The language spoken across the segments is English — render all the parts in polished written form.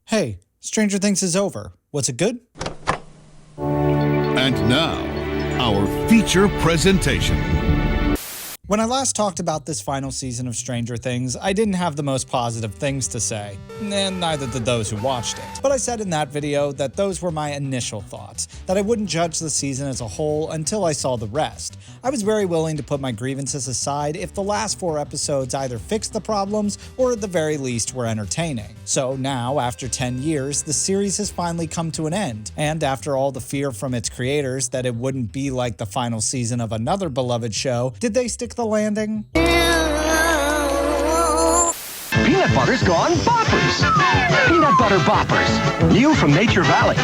Hey, Stranger Things is over. Was it good? And now, our feature presentation. When I last talked about this final season of Stranger Things, I didn't have the most positive things to say, and neither did those who watched it. But I said in that video that those were my initial thoughts, that I wouldn't judge the season as a whole until I saw the rest. I was very willing to put my grievances aside if the last 4 episodes either fixed the problems or at the very least were entertaining. So now, after 10 years, the series has finally come to an end, and after all the fear from its creators that it wouldn't be like the final season of another beloved show, did they stick the landing? Peanut butter's gone boppers. Peanut butter boppers. New from Nature Valley.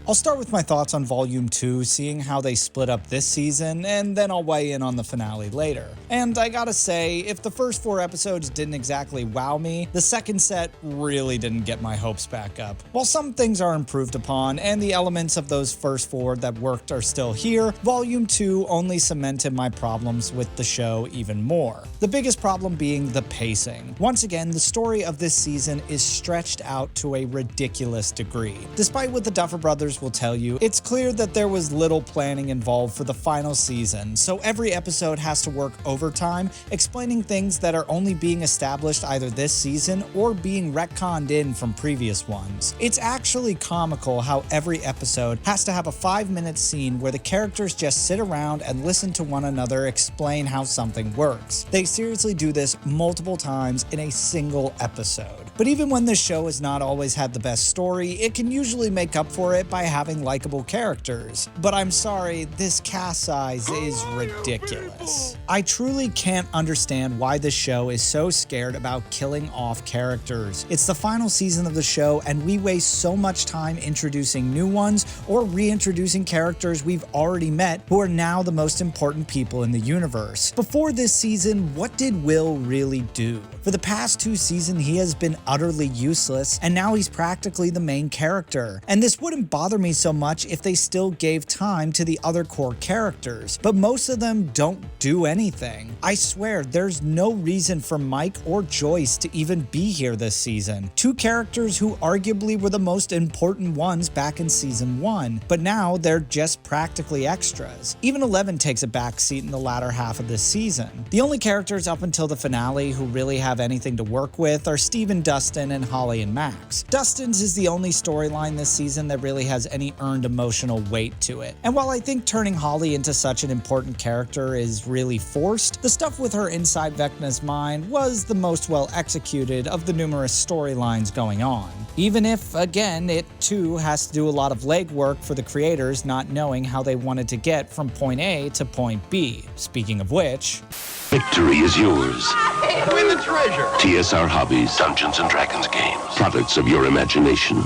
I'll start with my thoughts on Volume 2, seeing how they split up this season, and then I'll weigh in on the finale later. And I gotta say, if the first 4 episodes didn't exactly wow me, the second set really didn't get my hopes back up. While some things are improved upon, and the elements of those first 4 that worked are still here, Volume 2 only cemented my problems with the show even more. The biggest problem being the pacing. Once again, the story of this season is stretched out to a ridiculous degree. Despite what the Duffer Brothers will tell you, it's clear that there was little planning involved for the final season, so every episode has to work overtime, explaining things that are only being established either this season or being retconned in from previous ones. It's actually comical how every episode has to have a 5-minute scene where the characters just sit around and listen to one another explain how something works. They seriously do this multiple times in a single episode. But even when this show has not always had the best story, it can usually make up for it by having likable characters. But I'm sorry, this cast size is ridiculous. I truly can't understand why this show is so scared about killing off characters. It's the final season of the show, and we waste so much time introducing new ones or reintroducing characters we've already met who are now the most important people in the universe. Before this season, what did Will really do? For the past 2 seasons, he has been utterly useless, and now he's practically the main character. And this wouldn't bother me so much if they still gave time to the other core characters, but most of them don't do anything. I swear, there's no reason for Mike or Joyce to even be here this season. 2 characters who arguably were the most important ones back in season 1, but now they're just practically extras. Even Eleven takes a backseat in the latter half of this season. The only characters up until the finale who really have anything to work with are Steve and Dustin and Holly and Max. Dustin's is the only storyline this season that really has any earned emotional weight to it. And while I think turning Holly into such an important character is really forced, the stuff with her inside Vecna's mind was the most well executed of the numerous storylines going on. Even if, again, it too has to do a lot of legwork for the creators not knowing how they wanted to get from point A to point B. Speaking of which... Victory is yours. Win the treasure. TSR Hobbies, Dungeons & Dragons games. Products of your imagination.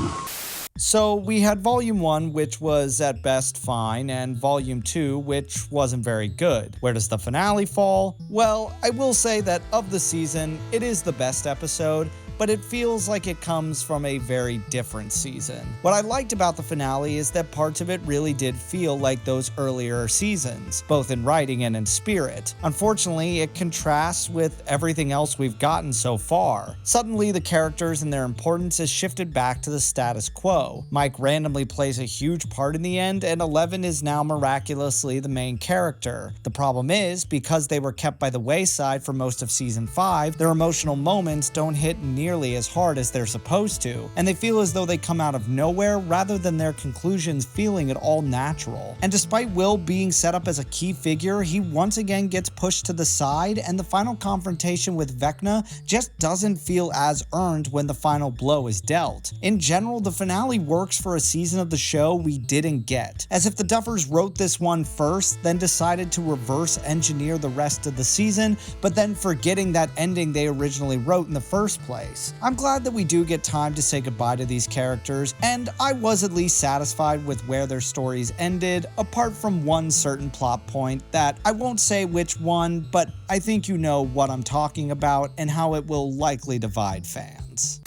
So we had Volume 1, which was at best fine, and Volume 2, which wasn't very good. Where does the finale fall? Well, I will say that of the season, it is the best episode, but it feels like it comes from a very different season. What I liked about the finale is that parts of it really did feel like those earlier seasons, both in writing and in spirit. Unfortunately, it contrasts with everything else we've gotten so far. Suddenly, the characters and their importance is shifted back to the status quo. Mike randomly plays a huge part in the end, and Eleven is now miraculously the main character. The problem is, because they were kept by the wayside for most of Season 5, their emotional moments don't hit nearly as hard as they're supposed to, and they feel as though they come out of nowhere rather than their conclusions feeling at all natural. And despite Will being set up as a key figure, he once again gets pushed to the side, and the final confrontation with Vecna just doesn't feel as earned when the final blow is dealt. In general, the finale works for a season of the show we didn't get, as if the Duffers wrote this one first, then decided to reverse engineer the rest of the season, but then forgetting that ending they originally wrote in the first place. I'm glad that we do get time to say goodbye to these characters, and I was at least satisfied with where their stories ended, apart from one certain plot point that I won't say which one, but I think you know what I'm talking about and how it will likely divide fans.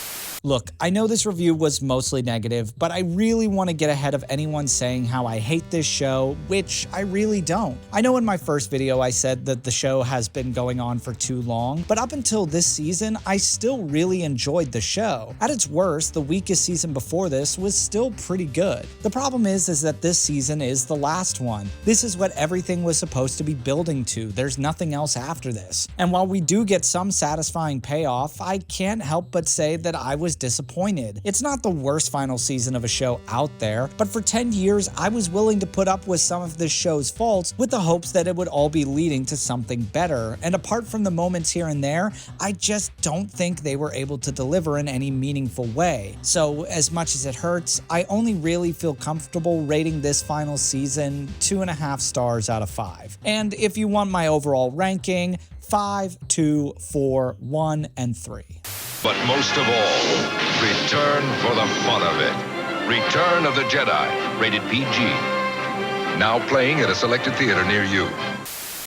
Look, I know this review was mostly negative, but I really want to get ahead of anyone saying how I hate this show, which I really don't. I know in my first video I said that the show has been going on for too long, but up until this season, I still really enjoyed the show. At its worst, the weakest season before this was still pretty good. The problem is that this season is the last one. This is what everything was supposed to be building to. There's nothing else after this. And while we do get some satisfying payoff, I can't help but say that I was disappointed. It's not the worst final season of a show out there, but for 10 years I was willing to put up with some of this show's faults with the hopes that it would all be leading to something better, and apart from the moments here and there, I just don't think they were able to deliver in any meaningful way. So as much as it hurts, I only really feel comfortable rating this final season 2.5 stars out of 5. And if you want my overall ranking, 5, 2, 4, 1, and 3. But most of all, return for the fun of it. Return of the Jedi, rated PG. Now playing at a selected theater near you.